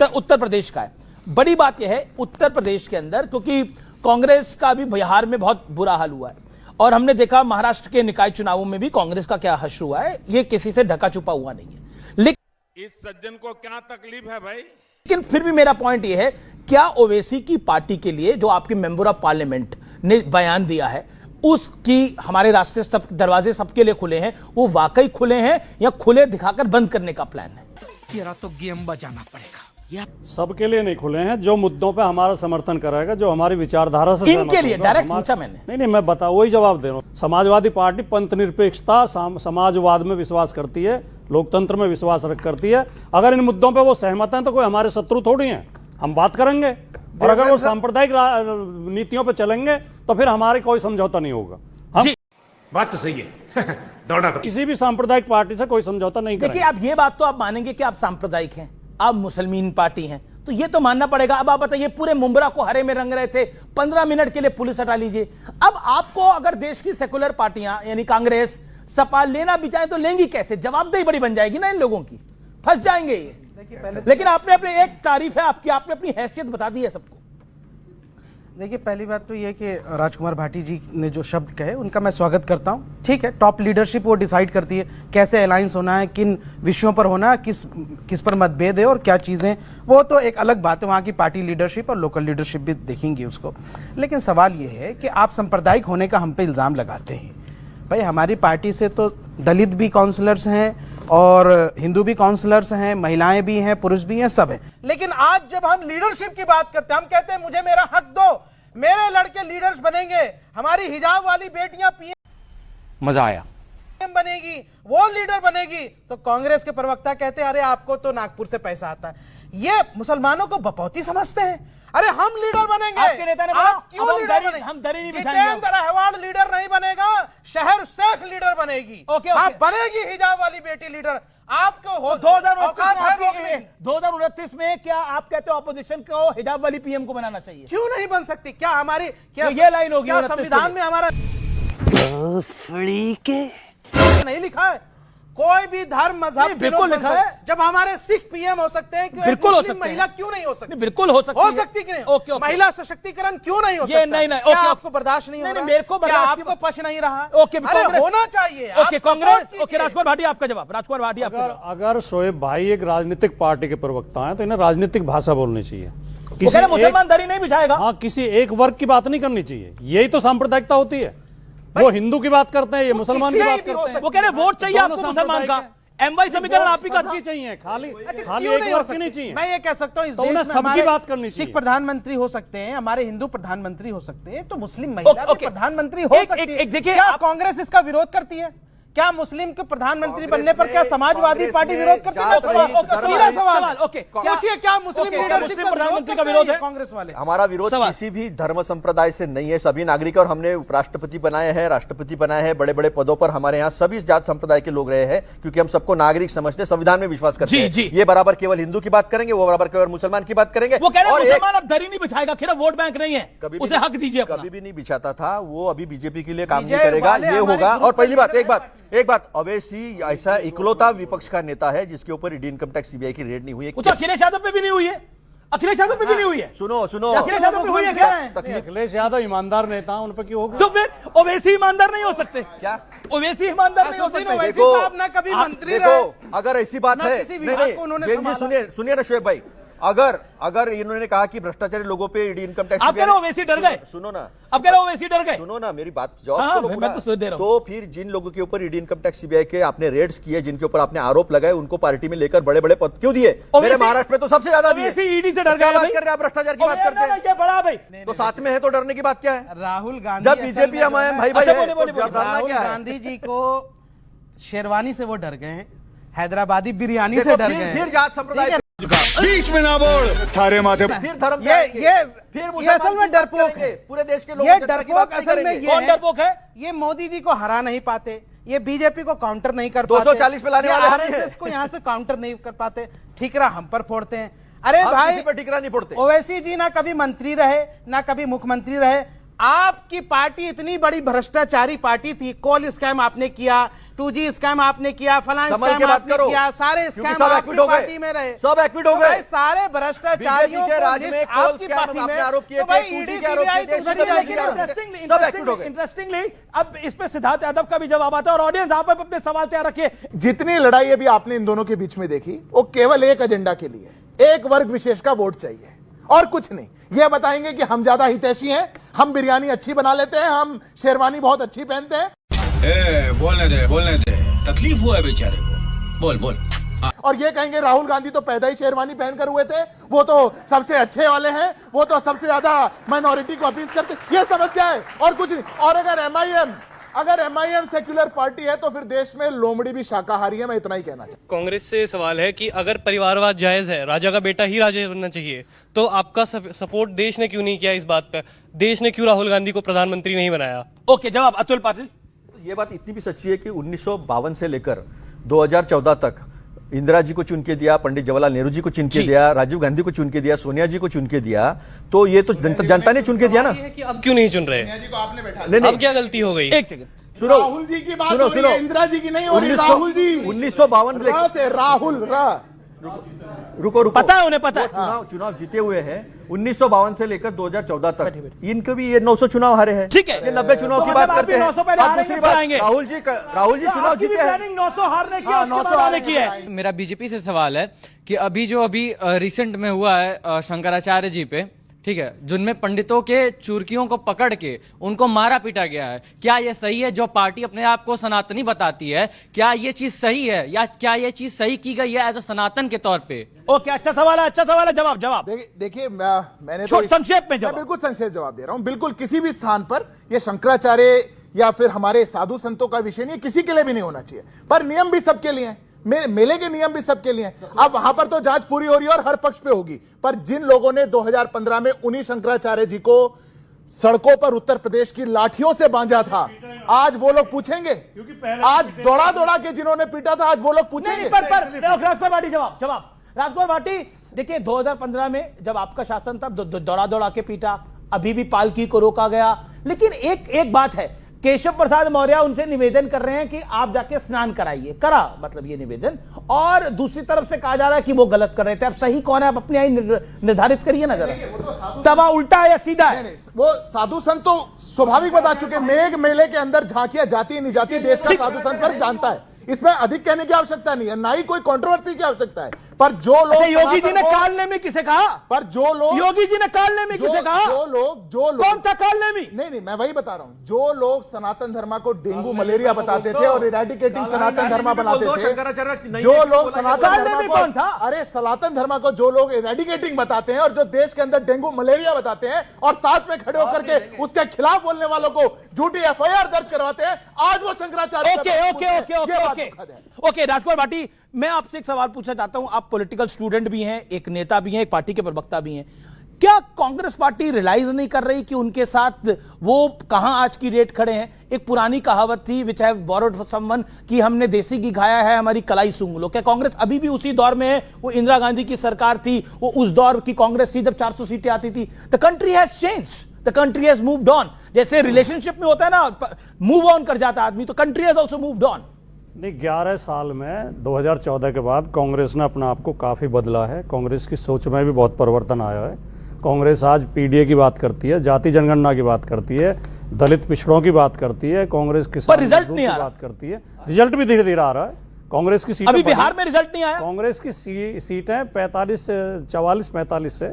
उत्तर प्रदेश का है। बड़ी बात यह है उत्तर प्रदेश के अंदर, क्योंकि कांग्रेस का भी बिहार में बहुत बुरा हाल हुआ है और हमने देखा महाराष्ट्र के निकाय चुनावों में भी कांग्रेस का क्या हश्र हुआ है, ये किसी से ढका छुपा हुआ नहीं है। लेकिन इस सज्जन को क्या तकलीफ है भाई? लेकिन फिर भी मेरा पॉइंट यह है, क्या ओवैसी की पार्टी के लिए जो आपके मेंबर ऑफ पार्लियामेंट ने बयान दिया है, उसकी हमारे रास्ते सब दरवाजे सबके लिए खुले हैं, वो वाकई खुले हैं या खुले दिखाकर बंद करने का प्लान है? तेरा तो गेम बजाना पड़ेगा। सबके लिए नहीं खुले हैं, जो मुद्दों पे हमारा समर्थन कराएगा, जो हमारी विचारधारा से इनके लिए डायरेक्ट पूछा मैंने। नहीं, मैं बता वही जवाब दे रहा हूँ। समाजवादी पार्टी पंथ निरपेक्षता, समाजवाद में विश्वास करती है, लोकतंत्र में विश्वास करती है। अगर इन मुद्दों पे वो सहमत हैं तो कोई हमारे शत्रु थोड़ी हैं, हम बात करेंगे। और अगर वो सांप्रदायिक नीतियों पे चलेंगे तो फिर हमारे कोई समझौता नहीं होगा। हम बात तो सही है दौड़ा तो किसी भी सांप्रदायिक पार्टी से कोई समझौता नहीं करेंगे। देखिए, आप ये बात तो आप मानेंगे कि आप सांप्रदायिक हैं, आप मुसलमान पार्टी हैं, तो ये तो मानना पड़ेगा। अब आप बताइए, पूरे मुंब्रा को हरे में रंग रहे थे, 15 मिनट के लिए पुलिस हटा लीजिए। अब आपको अगर देश की सेकुलर पार्टियां यानी कांग्रेस सपा लेना भी चाहे तो लेंगी कैसे? जवाबदेही बड़ी बन जाएगी ना इन लोगों की, फंस जाएंगे ये। लेकिन आपने अपने एक तारीफ है आपकी, आपने अपनी हैसियत बता दी है सबको। देखिए, पहली बात तो ये कि राजकुमार भाटी जी ने जो शब्द कहे उनका मैं स्वागत करता हूं। ठीक है, टॉप लीडरशिप वो डिसाइड करती है कैसे अलायंस होना है, किन विषयों पर होना है, किस पर मतभेद है और क्या चीजें, वो तो एक अलग बात है, वहां की पार्टी लीडरशिप और लोकल लीडरशिप भी देखेंगी उसको। लेकिन सवाल ये है कि आप सांप्रदायिक होने का हम पे इल्जाम लगाते हैं। भाई, हमारी पार्टी से तो दलित भी काउंसलर्स हैं और हिंदू भी काउंसलर्स हैं, महिलाएं भी हैं, पुरुष भी हैं, सब हैं। लेकिन आज जब हम लीडरशिप की बात करते हैं, हम कहते हैं मुझे मेरा हक दो, मेरे लड़के लीडर्स बनेंगे, हमारी हिजाब वाली बेटियां पीएम, मजा आया, बनेगी, वो लीडर बनेगी, तो कांग्रेस के प्रवक्ता कहते हैं अरे आपको तो नागपुर से पैसा आता है। ये मुसलमानों को बपौती समझते हैं। अरे हम लीडर बनेंगे, आपके नेता ने बोला, आप क्यों अब लीडर बनेंगे? हम दरी नहीं बिछाएंगे। जितेंद्र अहवाल लीडर नहीं बनेगा, शहर शेख लीडर बनेगी। आप बनेगी हिजाब वाली बेटी लीडर। आपको हो 2029 में क्या आप कहते हो ऑपोजिशन को हिजाब वाली पीएम को बनाना चाहिए? क्यों नहीं बन सकती? क्या हमारी क्या ये लाइन होगी? क्या संविधान में हमारा नहीं लिखा है? कोई भी धर्म मजहब बिल्कुल लिखा है। जब हमारे सिख पीएम हो सकते हैं, बिल्कुल हो सकते महिला क्यों नहीं हो सकती? बिल्कुल हो सकती कि नहीं? महिला सशक्तिकरण क्यों नहीं हो सकता? नहीं, क्या आपको बर्दाश्त नहीं हो रहा? मेरे को क्या आपको पच नहीं रहा? अरे होना चाहिए। कांग्रेस। राजकुमार भाटी आपका जवाब। राजकुमार भाटी अगर शोएब भाई एक राजनीतिक पार्टी के प्रवक्ता हैं तो इन्हें राजनीतिक भाषा बोलनी चाहिए। मुसलमान दरी नहीं बिछाएगा। हाँ, किसी एक वर्ग की बात नहीं करनी चाहिए, यही तो सांप्रदायिकता होती है। वो हिंदू की बात करते हैं, ये मुसलमान की बात करते हैं। वो कह रहे वोट चाहिए आपको मुसलमान का, एमवाई समीकरण आप ही का चाहिए, खाली एक वर्ग की नहीं चाहिए। मैं ये कह सकता हूँ, इस तो देश में सबकी बात करनी चाहिए। सिख प्रधानमंत्री हो सकते हैं, हमारे हिंदू प्रधानमंत्री हो सकते हैं, तो मुस्लिम महिला भी प्रधानमंत्री हो सकती है। देखिए, क्या कांग्रेस इसका विरोध करती है? क्या मुस्लिम के प्रधानमंत्री बनने पर क्या समाजवादी पार्टी विरोध करती है? सीधा सवाल। पूछिए, क्या मुस्लिम लीडरशिप प्रधानमंत्री का विरोध है? कांग्रेस वाले। हमारा विरोध किसी भी धर्म संप्रदाय से नहीं है, सभी नागरिक, और हमने उपराष्ट्रपति बनाए हैं, राष्ट्रपति बनाए हैं, बड़े बड़े पदों पर हमारे यहाँ सभी जात संप्रदाय के लोग रहे हैं, क्योंकि हम सबको नागरिक समझते हैं, संविधान में विश्वास करते हैं। ये बराबर केवल हिंदू की बात करेंगे, वो बराबर केवल मुसलमान की बात करेंगे। वो कह रहे हैं मुसलमान अब दरी नहीं बिछाएगा, खैर वोट बैंक नहीं है, उसे हक दीजिए। कभी भी नहीं बिछाता था वो, अभी बीजेपी के लिए काम नहीं करेगा, ये होगा। और पहली बात, एक बात, ओवैसी ऐसा इकलौता विपक्ष का नेता है जिसके ऊपर ईडी इनकम टैक्स सीबीआई की रेड नहीं हुई है। तो अखिलेश यादव पे भी नहीं हुई है, अखिलेश यादव पे भी नहीं हुई है। सुनो अखिलेश यादव पे हुई है क्या? अखिलेश यादव ईमानदार नेता, उन पर क्यों होगा? तो फिर ओवैसी ईमानदार नहीं हो सकते क्या? ओवैसी ईमानदार नहीं हो सकते? ओवैसी साहब ना कभी मंत्री रहे। अगर ऐसी बात है, नहीं, सुनिए ना शोएब भाई, अगर इन्होंने कहा कि भ्रष्टाचारी लोगों पे ईडी इनकम टैक्स, आप कह रहे हो ओवैसी डर गए? सुनो ना, अब कह रहे हो ओवैसी डर गए? सुनो ना मेरी बात, जवाब तो फिर जिन लोगों के ऊपर ईडी इनकम टैक्स सीबीआई के आपने रेड्स किए, जिनके ऊपर आपने आरोप लगाए, उनको पार्टी में लेकर बड़े बड़े पद क्यों दिए? मेरे महाराष्ट्र में तो सबसे ज्यादा दिए। ईडी से डर गए? बात कर रहे हैं, भ्रष्टाचार की बात करते हैं, बड़ा भाई तो साथ में है तो डरने की बात क्या है? राहुल गांधी जब बीजेपी हम आए भाई, राहुल गांधी जी को शेरवानी से वो डर गए हैं, हैदराबादी बिरयानी से डर गए, फिर जात संप्रदाय बीच में ना बोल, थारे माथे फिर धर्म, ये असल में डरपोक है। पूरे देश के लोग, ये डरपोक असल में कौन डरपोक है? ये मोदी जी को हरा नहीं पाते, ये बीजेपी को काउंटर नहीं कर पाते, 240 पे लाने वाले आरएसएस को यहाँ से काउंटर नहीं कर पाते, ठीकरा हम पर फोड़ते हैं। अरे भाई, ठीकरा नहीं फोड़ते। ओवैसी जी ना कभी मंत्री रहे, ना कभी मुख्यमंत्री रहे। आपकी पार्टी इतनी बड़ी भ्रष्टाचारी पार्टी थी, कोल स्कैम आपने किया, 2G स्कैम आपने किया, फलां संभल स्कैम के बात आपने करो। किया, सारे क्योंकि स्कैम सब आपकी एक्विट हो गए। पार्टी में रहे, सब एक्विट हो तो गए। भाई सारे भ्रष्टाचारियों बीजेपी के को राज में लिस्ट कोल आपकी स्कैम पार्टी आपने में, आरोप किए तो थे, भाई 2G ईडी के आरोप सीबीआई किए थे, तो इसी तरह लेकिन के आरोप थे। सब एक्विट हो गए। इंटरेस्टिंगली अब इस पे सिद्धार्थ यादव का भी जवाब आता है, और ऑडियंस आप अपने सवाल तैयार रखिए। जितनी लड़ाई अभी आपने इन दोनों के बीच में देखी, वो केवल एक एजेंडा के लिए, एक वर्ग विशेष का वोट चाहिए और कुछ नहीं। ये बताएंगे कि हम ज्यादा हितैषी हैं, हम बिरयानी अच्छी बना लेते हैं, हम शेरवानी बहुत अच्छी पहनते हैं, बोलने दे, तकलीफ हुआ है बेचारे को, बोल। और ये कहेंगे राहुल गांधी तो पैदा ही शेरवानी पहनकर हुए थे, वो तो सबसे अच्छे वाले हैं, वो तो सबसे ज्यादा माइनॉरिटी को अपील करते। ये समस्या है और कुछ नहीं। और अगर एमआईएम सेक्युलर पार्टी है तो फिर देश में लोमड़ी भी शाकाहारी है। मैं इतना ही कहना चाहता कांग्रेस से सवाल है कि अगर परिवारवाद जायज है, राजा का बेटा ही राजा बनना चाहिए, तो आपका सपोर्ट देश ने क्यों नहीं किया इस बात पे? देश ने क्यों राहुल गांधी को प्रधानमंत्री नहीं बनाया? ओके, जवाब अतुल पाटिल। ये बात इतनी भी सच्ची है कि 1952 से लेकर 2014 तक इंदिरा जी को चुन के दिया, पंडित जवाहरलाल नेहरू जी को चुन के दिया, राजीव गांधी को चुन के दिया, सोनिया जी को चुन के दिया, तो ये तो जनता ने चुन के दिया ना। ये है कि अब क्यों नहीं चुन रहे? जी को आपने बैठा नहीं अब क्या गलती हो गई? एक सेकंड, सुनो, राहुल जी की बात हो रही है, इंदिरा जी की नहीं हो रही। राहुल जी 1952 से राहुल रुको पता है उन्हें, पता है। चुनाव जीते हुए हैं 1952 से लेकर 2014 तक। इनके भी ये 900 चुनाव हारे हैं। ठीक है, ये 90 चुनाव तो की मतलब बात आप करते भी हैं। 900 पहले अब हारेंगे, दूसरी फिर बात, आएंगे। राहुल जी चुनाव जीते हैं। 900 हारने की, उसके बाद आने की है। मेरा बीजेपी से सवाल है कि अभी रिसेंट में हुआ है शंकराचार्य जी पे, ठीक है, जिनमें पंडितों के चुर्कियों को पकड़ के उनको मारा पीटा गया है, क्या ये सही है? जो पार्टी अपने आप को सनातनी बताती है, क्या ये चीज सही है या क्या ये चीज सही की गई है एज अ सनातन के तौर पे? ओके, अच्छा सवाल है, जवाब। देखिए मैंने छोड़, संक्षेप में जवाब। मैं बिल्कुल संक्षेप जवाब दे रहा हूं। बिल्कुल किसी भी स्थान पर ये शंकराचार्य या फिर हमारे साधु संतों का विषय नहीं, किसी के लिए भी नहीं होना चाहिए, पर नियम भी सबके लिए हैं, मेले के नियम भी सबके लिए हैं। अब वहां पर तो जांच पूरी हो रही है और हर पक्ष पे होगी, पर जिन लोगों ने 2015 में उन्हीं शंकराचार्य जी को सड़कों पर उत्तर प्रदेश की लाठियों से बांधा था, आज वो लोग पूछेंगे? आज दौड़ा के जिन्होंने पीटा था, आज वो लोग पूछेंगे? राजकुमार भाटी जवाब। राजकुमार भाटी, देखिए 2015 में जब आपका शासन था, दौड़ा के पीटा, अभी भी पालकी को रोका गया, लेकिन एक बात है, केशव प्रसाद मौर्य उनसे निवेदन कर रहे हैं कि आप जाके स्नान कराइए, करा मतलब ये निवेदन, और दूसरी तरफ से कहा जा रहा है कि वो गलत कर रहे थे। अब सही कौन है, आप अपनी आई निर्धारित करिए ना जरा। तवा उल्टा है या सीधा है? नहीं, वो साधु संत तो स्वाभाविक बता चुके, मेघ मेले के अंदर झांकियां जाती नहीं जाती, देश का साधु संत फर्क जानता है, इसमें अधिक कहने की आवश्यकता नहीं है, ना ही कोई कंट्रोवर्सी की आवश्यकता है। पर जो लोग योगी जी ने कालने में किसे कहा? पर जो लोग योगी जी ने कालने में किसे कहा? जो लोग कौन था कालने में? नहीं, मैं वही बता रहा हूं, जो लोग सनातन धर्म को डेंगू मलेरिया बताते थे और इरेडिकेटिंग सनातन धर्म बनाते थे, जो लोग सनातन धर्म को, अरे सनातन धर्म को जो लोग इरेडिकेटिंग बताते हैं और जो देश के अंदर डेंगू मलेरिया बताते हैं और साथ में खड़े होकर के उसके खिलाफ बोलने वालों को झूठी एफआईआर दर्ज करवाते हैं, आज वो शंकराचार्य। ओके, राजकुमार भाटी, मैं आपसे एक सवाल पूछना चाहता हूं। आप पॉलिटिकल स्टूडेंट भी हैं, एक नेता भी हैं, एक पार्टी के प्रवक्ता भी हैं। क्या कांग्रेस पार्टी रियलाइज नहीं कर रही कि उनके साथ वो कहां आज की डेट खड़े हैं? एक पुरानी कहावत थी, which have borrowed from someone, कि हमने देसी घी खाया है, हमारी कलाई सूंघ लो। क्या कांग्रेस अभी भी उसी दौर में है? वो इंदिरा गांधी की सरकार थी, वो उस दौर की कांग्रेस थी जब 400 सीटें आती थी। The country has changed, the country has moved on. जैसे रिलेशनशिप में होता है ना, मूव ऑन कर जाता आदमी, तो country has also moved on. नहीं, 11 साल में 2014 के बाद कांग्रेस ने अपना आपको काफ़ी बदला है। कांग्रेस की सोच में भी बहुत परिवर्तन आया है। कांग्रेस आज पीडीए की बात करती है, जाति जनगणना की बात करती है, दलित पिछड़ों की बात करती है, कांग्रेस किसान रिजल्ट नहीं आ रहा, बात करती है। रिजल्ट भी धीरे धीरे आ रहा है। कांग्रेस की सीटें अभी बिहार में रिजल्ट नहीं आया। कांग्रेस की सीटें 44-45 से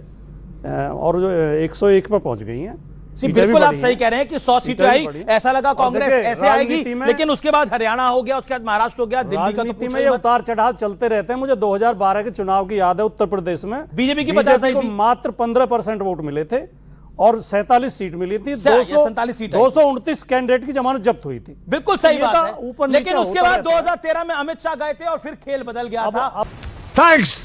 और जो 101 पे पहुंच गई हैं। बिल्कुल आप सही कह रहे हैं कि 100 सीटें आई, ऐसा लगा कांग्रेस ऐसे आएगी, लेकिन उसके बाद हरियाणा हो गया, उसके बाद महाराष्ट्र हो गया, दिल्ली का तो में ये उतार चढ़ाव चलते रहते हैं। मुझे 2012 के चुनाव की याद है, उत्तर प्रदेश में बीजेपी की 50 को मात्र 15% वोट मिले थे और 47 सीट मिली थी। 229 कैंडिडेट की जमानत जब्त हुई थी। बिल्कुल सही बात है, लेकिन उसके बाद 2013 में अमित शाह गए थे और फिर खेल बदल गया था। थैंक्स।